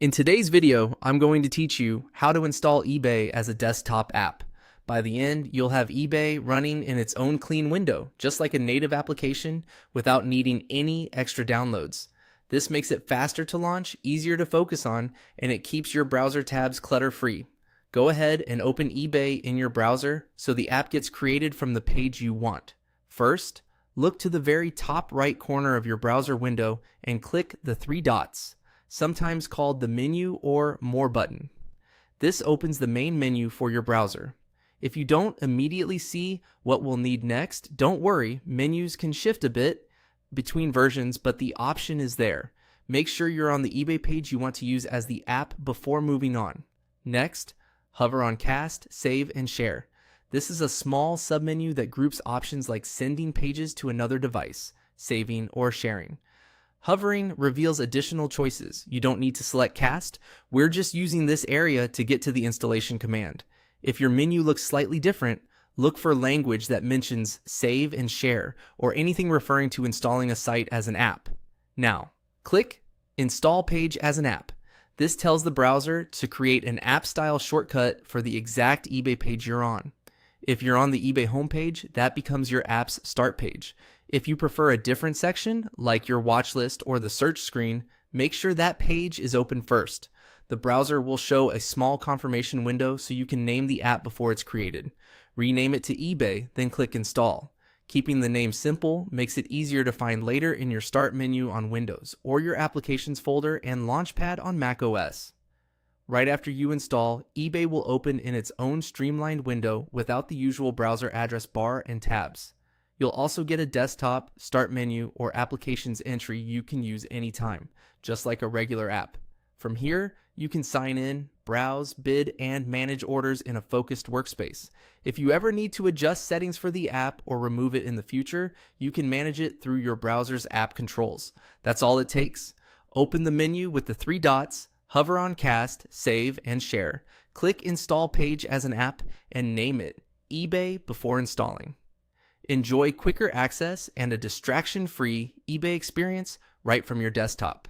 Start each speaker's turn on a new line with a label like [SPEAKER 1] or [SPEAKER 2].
[SPEAKER 1] In today's video, I'm going to teach you how to install eBay as a desktop app. By the end, you'll have eBay running in its own clean window, just like a native application, without needing any extra downloads. This makes it faster to launch, easier to focus on, and it keeps your browser tabs clutter-free. Go ahead and open eBay in your browser so the app gets created from the page you want. First, look to the very top right corner of your browser window and click the three dots, sometimes called the menu or more button. This opens the main menu for your browser. If you don't immediately see what we'll need next, don't worry, menus can shift a bit between versions, but the option is there. Make sure you're on the eBay page you want to use as the app before moving on. Next, hover on Cast, Save, and Share. This is a small submenu that groups options like sending pages to another device, saving, or sharing. Hovering reveals additional choices. You don't need to select Cast. We're just using this area to get to the installation command. If your menu looks slightly different, look for language that mentions Save and Share, or anything referring to installing a site as an app. Now, click Install Page as an App. This tells the browser to create an app-style shortcut for the exact eBay page you're on. If you're on the eBay homepage, that becomes your app's start page. If you prefer a different section, like your watch list or the search screen, make sure that page is open first. The browser will show a small confirmation window so you can name the app before it's created. Rename it to eBay, then click Install. Keeping the name simple makes it easier to find later in your Start menu on Windows or your Applications folder and Launchpad on macOS. Right after you install, eBay will open in its own streamlined window without the usual browser address bar and tabs. You'll also get a desktop, Start menu, or Applications entry you can use anytime, just like a regular app. From here, you can sign in, browse, bid, and manage orders in a focused workspace. If you ever need to adjust settings for the app or remove it in the future, you can manage it through your browser's app controls. That's all it takes. Open the menu with the three dots, hover on Cast, Save, and Share. Click Install Page as an App and name it eBay before installing. Enjoy quicker access and a distraction-free eBay experience right from your desktop.